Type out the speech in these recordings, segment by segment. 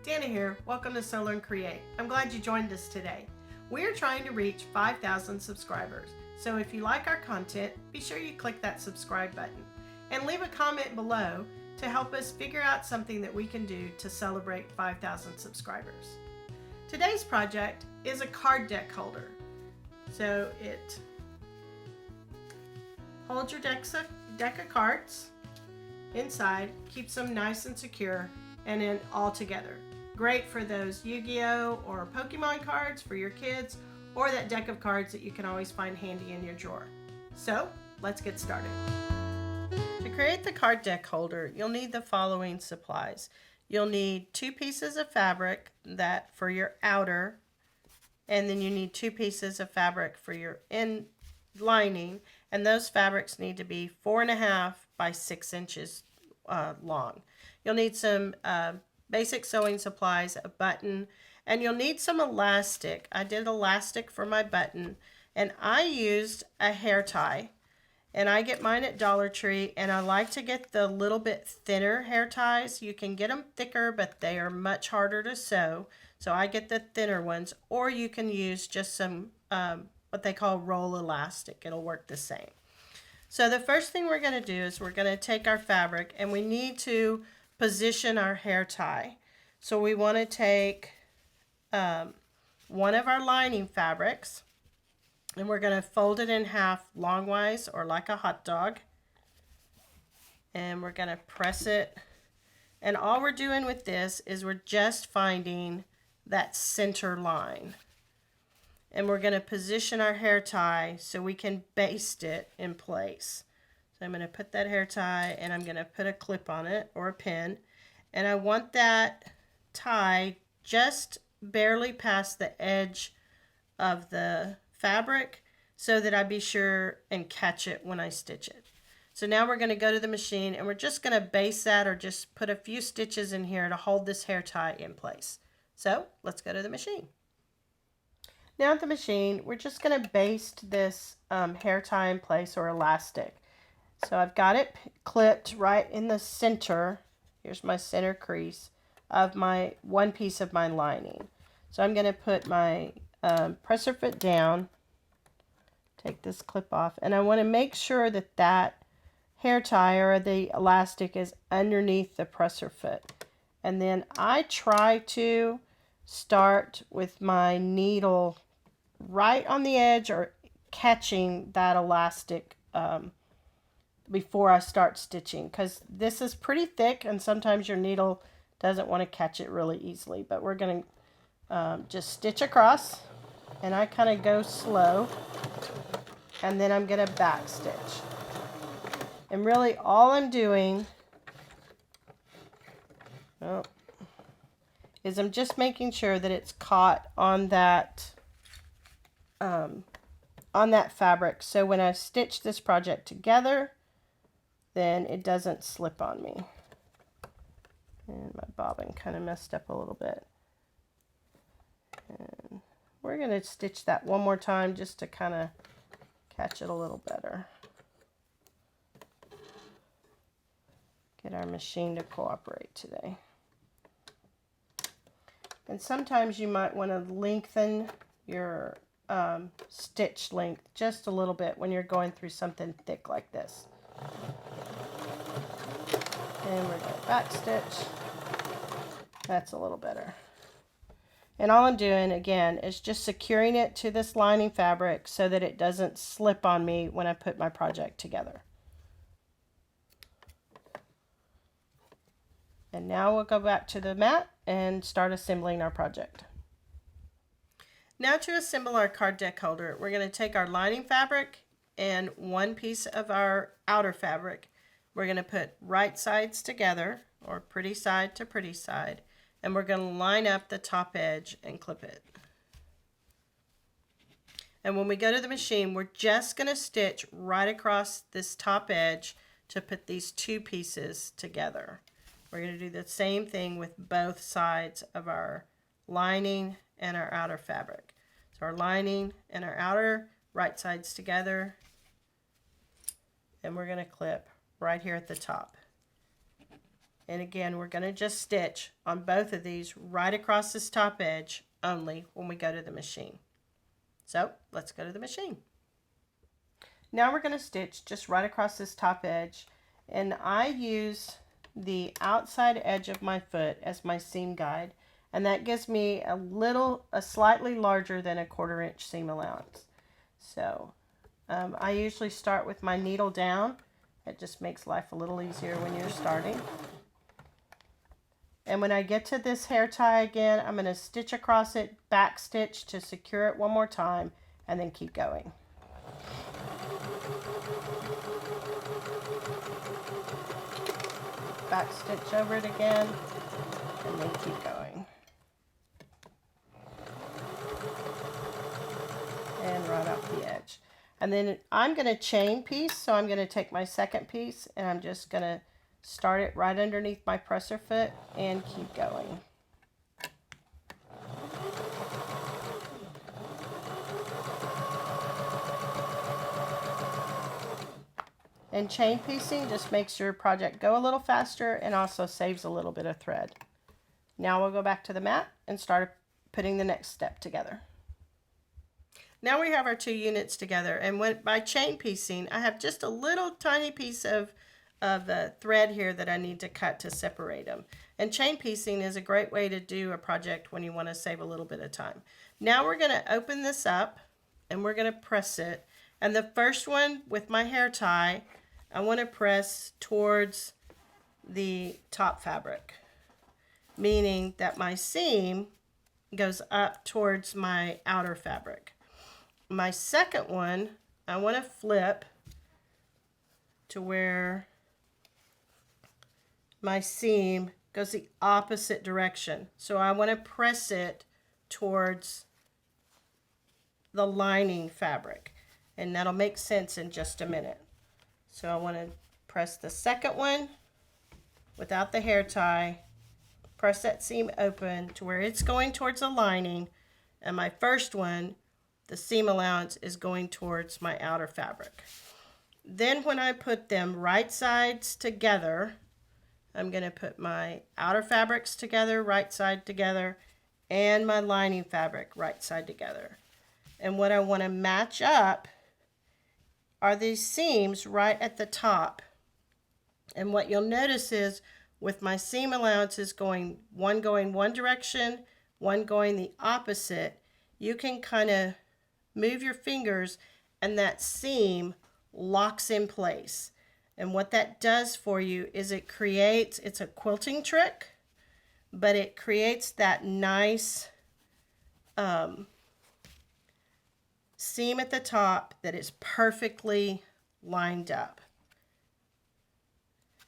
Dana here. Welcome to Sew Learn Create. I'm glad you joined us today. We are trying to reach 5,000 subscribers. So if you like our content, be sure you click that subscribe button and leave a comment below to help us figure out something that we can do to celebrate 5,000 subscribers. Today's project is a card deck holder. So it holds your deck of cards inside, keeps them nice and secure, and then all together. Great for those Yu-Gi-Oh or Pokemon cards for your kids, or that deck of cards that you can always find handy in your drawer. So let's get started. To create the card deck holder, you'll need the following supplies. You'll need 2 pieces of fabric that for your outer, and then you need 2 pieces of fabric for your in lining, and those fabrics need to be 4.5 by 6 inches long. You'll need some basic sewing supplies, a button, and you'll need some elastic. I did elastic for my button, and I used a hair tie, and I get mine at Dollar Tree, and I like to get the little bit thinner hair ties. You can get them thicker, but they are much harder to sew, so I get the thinner ones, or you can use just some what they call roll elastic. It'll work the same. So the first thing we're going to do is we're going to take our fabric, and we need to position our hair tie. So we want to take one of our lining fabrics, and we're going to fold it in half longwise or like a hot dog, and we're going to press it. And all we're doing with this is we're just finding that center line, and we're going to position our hair tie so we can baste it in place. So I'm going to put that hair tie, and I'm going to put a clip on it or a pin, and I want that tie just barely past the edge of the fabric so that I be sure and catch it when I stitch it. So now we're going to go to the machine, and we're just going to baste that or just put a few stitches in here to hold this hair tie in place. So let's go to the machine. Now at the machine, we're just going to baste this hair tie in place or elastic. So I've got it clipped right in the center. Here's my center crease of my one piece of my lining. So I'm going to put my presser foot down, take this clip off, and I want to make sure that that hair tie or the elastic is underneath the presser foot. And then I try to start with my needle right on the edge or catching that elastic before I start stitching, because this is pretty thick and sometimes your needle doesn't want to catch it really easily. But we're going to just stitch across, and I kind of go slow, and then I'm going to back stitch. And really all I'm doing is I'm just making sure that it's caught on that fabric, so when I stitch this project together, then it doesn't slip on me. And my bobbin kind of messed up a little bit. And we're going to stitch that one more time just to kind of catch it a little better. Get our machine to cooperate today. And sometimes you might want to lengthen your stitch length just a little bit when you're going through something thick like this. And we're going to back stitch. That's a little better. And all I'm doing again is just securing it to this lining fabric so that it doesn't slip on me when I put my project together. And now we'll go back to the mat and start assembling our project. Now to assemble our card deck holder, we're going to take our lining fabric and one piece of our outer fabric. We're going to put right sides together, or pretty side to pretty side, and we're going to line up the top edge and clip it. And when we go to the machine, we're just going to stitch right across this top edge to put these 2 pieces together. We're going to do the same thing with both sides of our lining and our outer fabric. So our lining and our outer right sides together, and we're going to clip right here at the top. And again, we're going to just stitch on both of these right across this top edge only when we go to the machine. So let's go to the machine. Now we're going to stitch just right across this top edge, and I use the outside edge of my foot as my seam guide, and that gives me a slightly larger than a 1/4 inch seam allowance. So I usually start with my needle down. It just makes life a little easier when you're starting. And when I get to this hair tie again, I'm going to stitch across it, back stitch to secure it one more time, and then keep going. Back stitch over it again, and then keep going. And right off the edge. And then I'm going to chain piece, so I'm going to take my second piece and I'm just going to start it right underneath my presser foot and keep going. And chain piecing just makes your project go a little faster and also saves a little bit of thread. Now we'll go back to the mat and start putting the next step together. Now we have our 2 units together, and by chain piecing, I have just a little tiny piece of thread here that I need to cut to separate them. And chain piecing is a great way to do a project when you want to save a little bit of time. Now we're going to open this up and we're going to press it. And the first one with my hair tie, I want to press towards the top fabric, meaning that my seam goes up towards my outer fabric. My second one, I want to flip to where my seam goes the opposite direction. So I want to press it towards the lining fabric, and that'll make sense in just a minute. So I want to press the second one without the hair tie, press that seam open to where it's going towards the lining, and my first one, the seam allowance, is going towards my outer fabric. Then when I put them right sides together, I'm going to put my outer fabrics together, right side together, and my lining fabric right side together. And what I want to match up are these seams right at the top. And what you'll notice is with my seam allowances going one direction, one going the opposite, you can kind of move your fingers and that seam locks in place. And what that does for you is it's a quilting trick, but it creates that nice seam at the top that is perfectly lined up,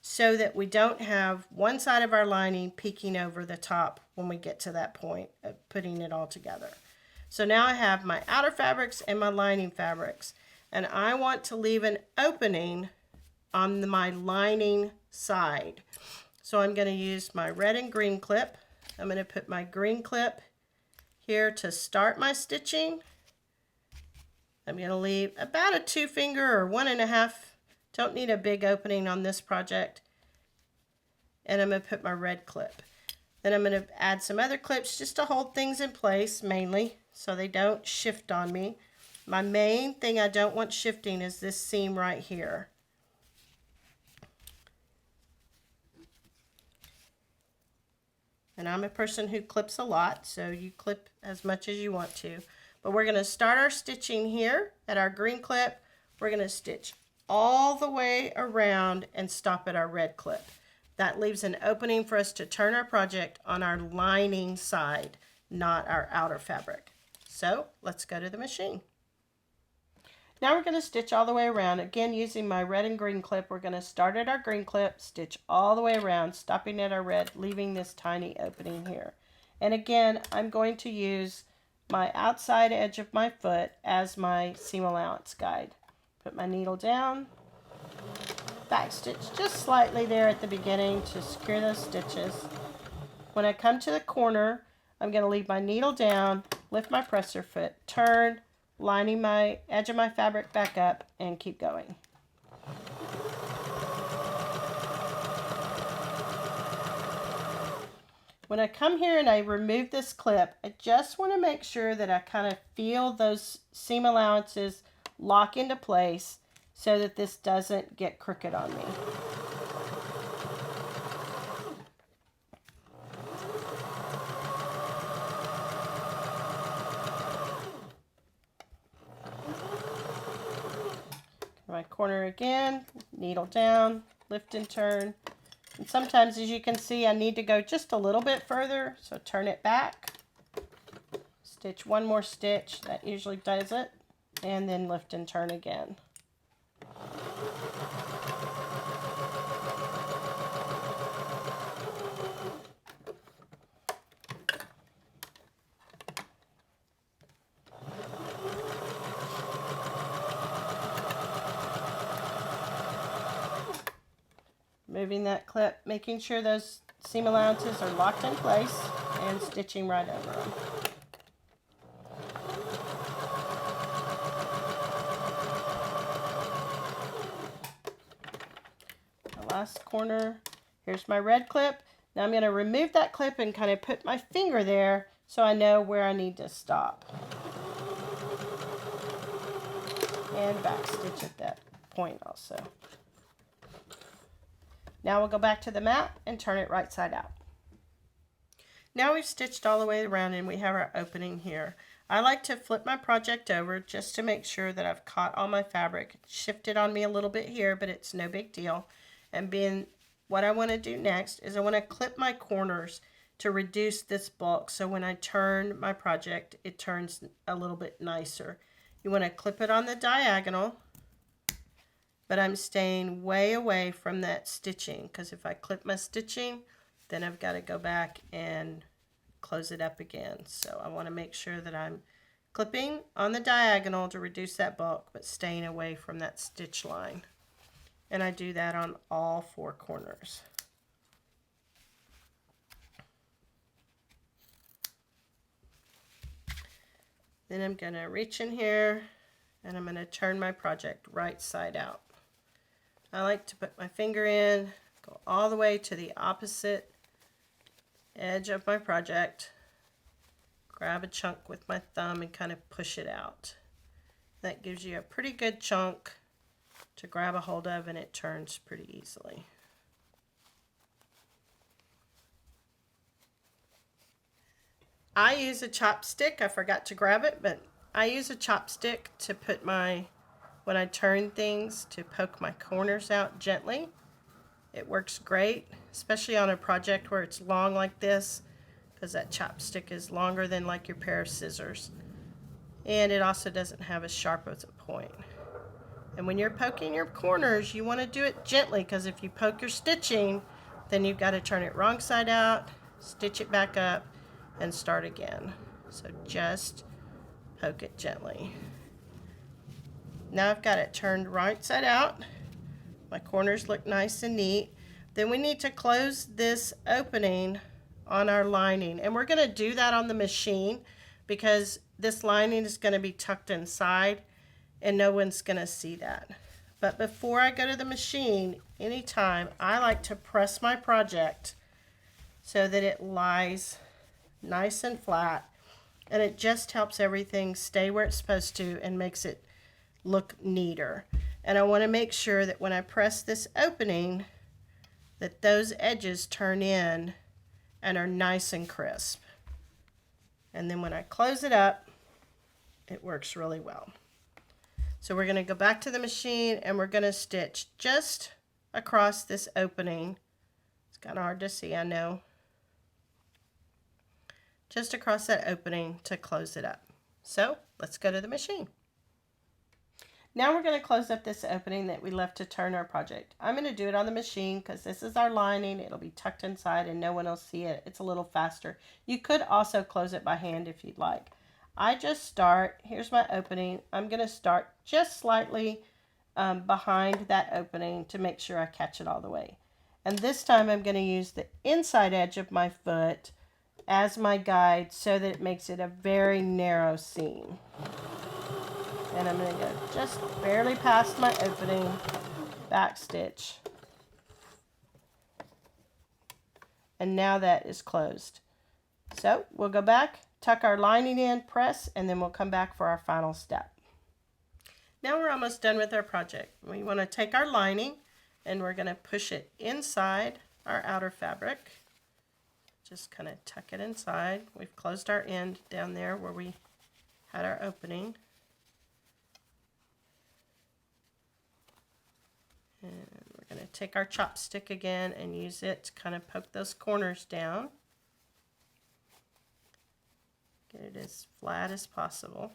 so that we don't have one side of our lining peeking over the top when we get to that point of putting it all together. So now I have my outer fabrics and my lining fabrics, and I want to leave an opening on my lining side. So I'm going to use my red and green clip. I'm going to put my green clip here to start my stitching. I'm going to leave about a 2 finger or 1.5. Don't need a big opening on this project. And I'm going to put my red clip. Then I'm going to add some other clips just to hold things in place, mainly, so they don't shift on me. My main thing I don't want shifting is this seam right here. And I'm a person who clips a lot, so you clip as much as you want to. But we're going to start our stitching here at our green clip. We're going to stitch all the way around and stop at our red clip. That leaves an opening for us to turn our project on our lining side, not our outer fabric. So let's go to the machine. Now we're going to stitch all the way around. Again, using my red and green clip, we're going to start at our green clip, stitch all the way around, stopping at our red, leaving this tiny opening here. And again, I'm going to use my outside edge of my foot as my seam allowance guide. Put my needle down, back stitch just slightly there at the beginning to secure those stitches. When I come to the corner, I'm going to leave my needle down, lift my presser foot, turn, lining my edge of my fabric back up, and keep going. When I come here and I remove this clip, I just want to make sure that I kind of feel those seam allowances lock into place so that this doesn't get crooked on me. My corner again, needle down, lift and turn. And sometimes, as you can see, I need to go just a little bit further, so turn it back, stitch one more stitch, that usually does it, and then lift and turn again. Moving that clip, making sure those seam allowances are locked in place, and stitching right over them. The last corner, here's my red clip. Now I'm going to remove that clip and kind of put my finger there so I know where I need to stop. And back stitch at that point also. Now we'll go back to the mat and turn it right side out. Now we've stitched all the way around and we have our opening here. I like to flip my project over just to make sure that I've caught all my fabric. It shifted on me a little bit here, but it's no big deal. And what I want to do next is I want to clip my corners to reduce this bulk, so when I turn my project, it turns a little bit nicer. You want to clip it on the diagonal, but I'm staying way away from that stitching, because if I clip my stitching, then I've got to go back and close it up again. So I want to make sure that I'm clipping on the diagonal to reduce that bulk, but staying away from that stitch line. And I do that on all four corners. Then I'm going to reach in here and I'm going to turn my project right side out. I like to put my finger in, go all the way to the opposite edge of my project, grab a chunk with my thumb and kind of push it out. That gives you a pretty good chunk to grab a hold of, and it turns pretty easily. I use a chopstick. I forgot to grab it, but I use a chopstick to put when I turn things, to poke my corners out gently. It works great, especially on a project where it's long like this, because that chopstick is longer than like your pair of scissors. And it also doesn't have as sharp as a point. And when you're poking your corners, you want to do it gently, because if you poke your stitching, then you've got to turn it wrong side out, stitch it back up, and start again. So just poke it gently. Now I've got it turned right side out. My corners look nice and neat. Then we need to close this opening on our lining, and we're going to do that on the machine because this lining is going to be tucked inside and no one's going to see that. But before I go to the machine, anytime, I like to press my project so that it lies nice and flat, and it just helps everything stay where it's supposed to and makes it look neater. And I want to make sure that when I press this opening, that those edges turn in and are nice and crisp. And then when I close it up, it works really well. So we're going to go back to the machine and we're going to stitch just across this opening. It's kind of hard to see, I know. Just across that opening to close it up. So let's go to the machine. Now we're going to close up this opening that we left to turn our project. I'm going to do it on the machine because this is our lining. It'll be tucked inside and no one will see it. It's a little faster. You could also close it by hand if you'd like. I just start, here's my opening. I'm going to start just slightly behind that opening to make sure I catch it all the way. And this time I'm going to use the inside edge of my foot as my guide so that it makes it a very narrow seam. And I'm going to go just barely past my opening, back stitch, and now that is closed. So we'll go back, tuck our lining in, press, and then we'll come back for our final step. Now we're almost done with our project. We want to take our lining and we're going to push it inside our outer fabric. Just kind of tuck it inside. We've closed our end down there where we had our opening. And we're going to take our chopstick again and use it to kind of poke those corners down. Get it as flat as possible.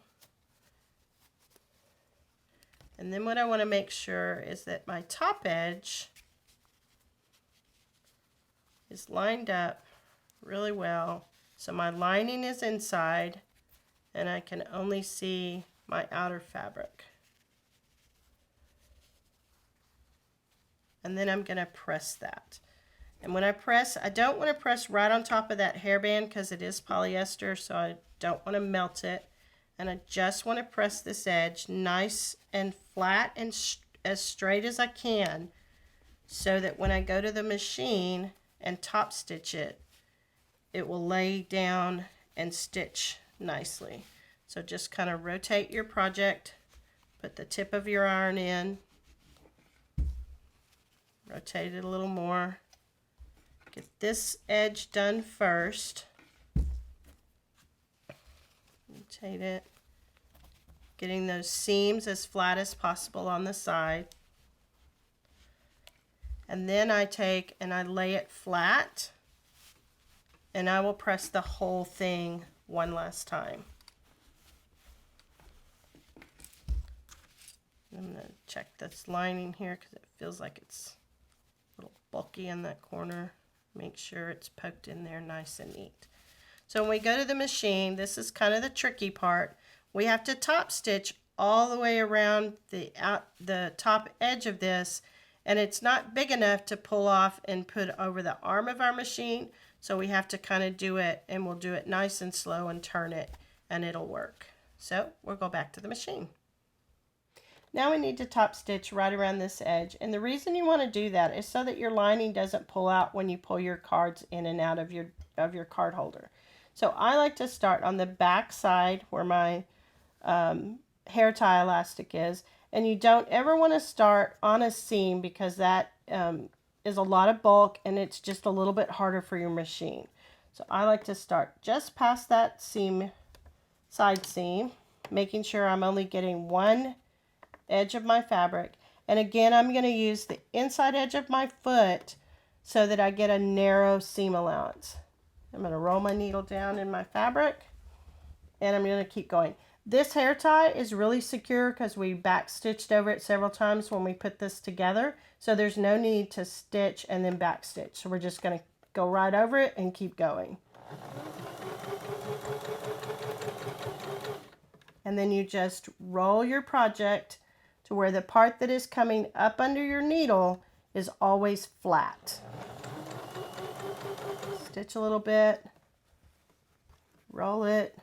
And then what I want to make sure is that my top edge is lined up really well. So my lining is inside and I can only see my outer fabric. And then I'm going to press that. And when I press, I don't want to press right on top of that hairband because it is polyester, so I don't want to melt it. And I just want to press this edge nice and flat and as straight as I can, so that when I go to the machine and top stitch it, it will lay down and stitch nicely. So just kind of rotate your project, put the tip of your iron in, rotate it a little more, get this edge done first. Rotate it, getting those seams as flat as possible on the side. And then I take and I lay it flat, and I will press the whole thing one last time. I'm going to check this lining here because it feels like it's a little bulky in that corner. Make sure it's poked in there nice and neat. So when we go to the machine, this is kind of the tricky part. We have to top stitch all the way around the top edge of this, and it's not big enough to pull off and put over the arm of our machine. So we have to kind of do it, and we'll do it nice and slow and turn it, and it'll work. So we'll go back to the machine. Now we need to top stitch right around this edge, and the reason you want to do that is so that your lining doesn't pull out when you pull your cards in and out of your card holder. So I like to start on the back side where my hair tie elastic is, and you don't ever want to start on a seam because that is a lot of bulk and it's just a little bit harder for your machine. So I like to start just past that seam, side seam, making sure I'm only getting one edge of my fabric. And again, I'm going to use the inside edge of my foot so that I get a narrow seam allowance. I'm going to roll my needle down in my fabric, and I'm going to keep going. This hair tie is really secure because we back stitched over it several times when we put this together. So there's no need to stitch and then back stitch. So we're just going to go right over it and keep going. And then you just roll your project to where the part that is coming up under your needle is always flat. Stitch a little bit, roll it,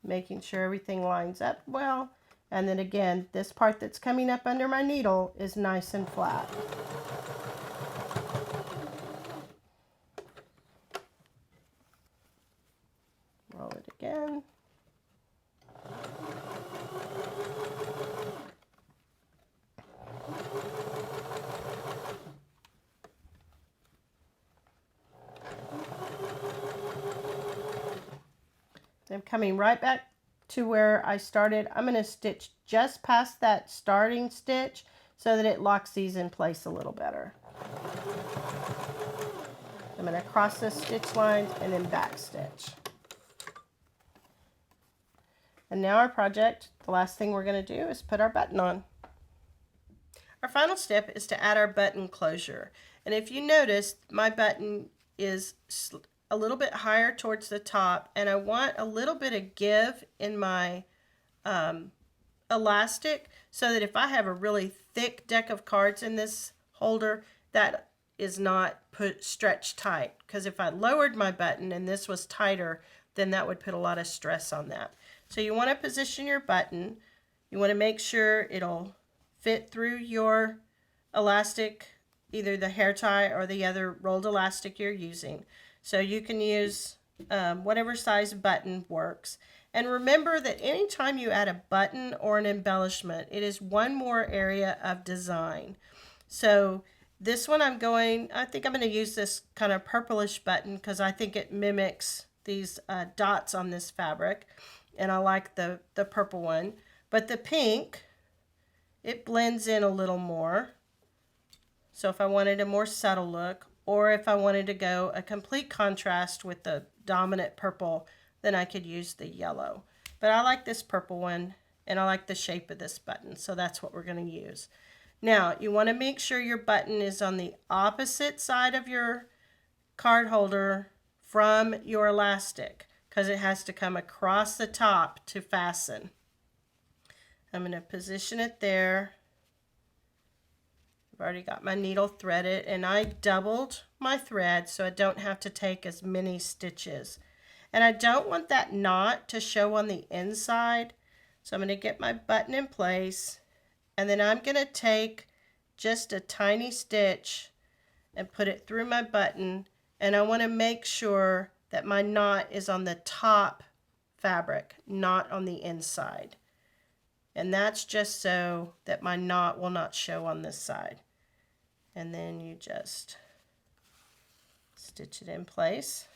making sure everything lines up well, and then again, this part that's coming up under my needle is nice and flat. Roll it again. I'm coming right back to where I started. I'm going to stitch just past that starting stitch so that it locks these in place a little better. I'm going to cross the stitch lines and then back stitch. And now our project, the last thing we're going to do is put our button on. Our final step is to add our button closure. And if you notice, my button is a little bit higher towards the top, and I want a little bit of give in my elastic so that if I have a really thick deck of cards in this holder, that is not stretched tight. Because if I lowered my button and this was tighter, then that would put a lot of stress on that. So you want to position your button. You want to make sure it'll fit through your elastic, either the hair tie or the other rolled elastic you're using. So you can use whatever size button works. And remember that anytime you add a button or an embellishment, it is one more area of design. So this one I think I'm going to use this kind of purplish button because I think it mimics these dots on this fabric. And I like the purple one. But the pink, it blends in a little more. So if I wanted a more subtle look, or if I wanted to go a complete contrast with the dominant purple, then I could use the yellow. But I like this purple one, and I like the shape of this button, so that's what we're going to use. Now, you want to make sure your button is on the opposite side of your card holder from your elastic, because it has to come across the top to fasten. I'm going to position it there. I've already got my needle threaded, and I doubled my thread so I don't have to take as many stitches. And I don't want that knot to show on the inside, so I'm going to get my button in place, and then I'm going to take just a tiny stitch and put it through my button, and I want to make sure that my knot is on the top fabric, not on the inside. And that's just so that my knot will not show on this side. And then you just stitch it in place.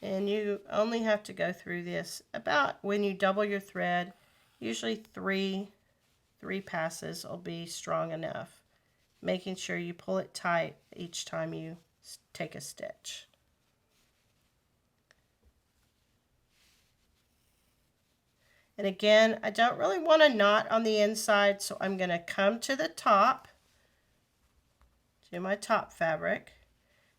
And you only have to go through this about, when you double your thread, usually three passes will be strong enough, making sure you pull it tight each time you take a stitch. And again, I don't really want a knot on the inside, so I'm going to come to the top, to my top fabric.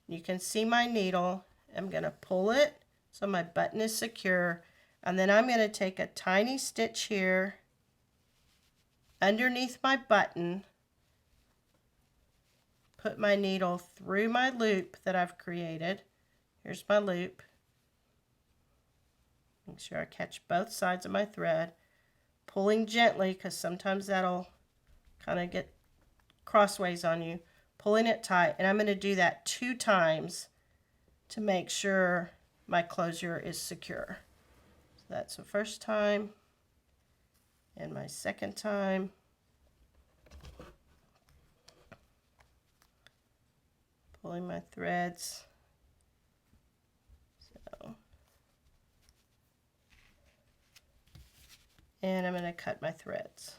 You can see my needle. I'm going to pull it so my button is secure, and then I'm going to take a tiny stitch here underneath my button, put my needle through my loop that I've created. Here's my loop. Make sure I catch both sides of my thread, pulling gently because sometimes that'll kind of get crossways on you, pulling it tight, and I'm going to do that 2 times to make sure my closure is secure. So that's the first time and my second time. Pulling my threads. And I'm going to cut my threads.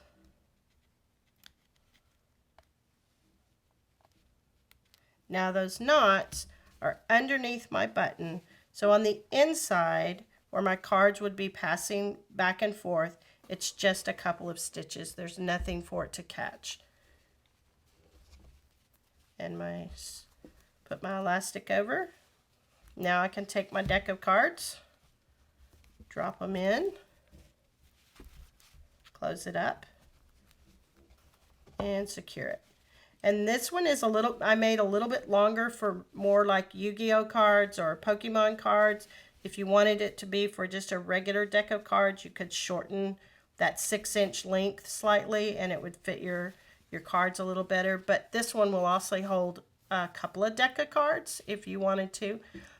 Now those knots are underneath my button, so on the inside where my cards would be passing back and forth, it's just a couple of stitches. There's nothing for it to catch. And put my elastic over. Now I can take my deck of cards, drop them in, close it up, and secure it. And this one is I made a little bit longer for more like Yu-Gi-Oh cards or Pokemon cards. If you wanted it to be for just a regular deck of cards, you could shorten that 6-inch length slightly and it would fit your cards a little better. But this one will also hold a couple of deck of cards if you wanted to.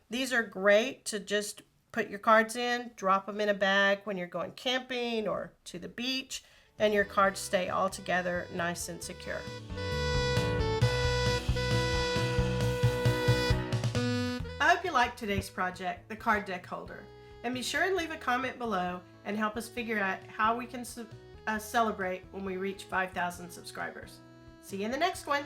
These are great to just put your cards in, drop them in a bag when you're going camping or to the beach, and your cards stay all together nice and secure. I hope you liked today's project, the card deck holder. And be sure and leave a comment below and help us figure out how we can celebrate when we reach 5,000 subscribers. See you in the next one.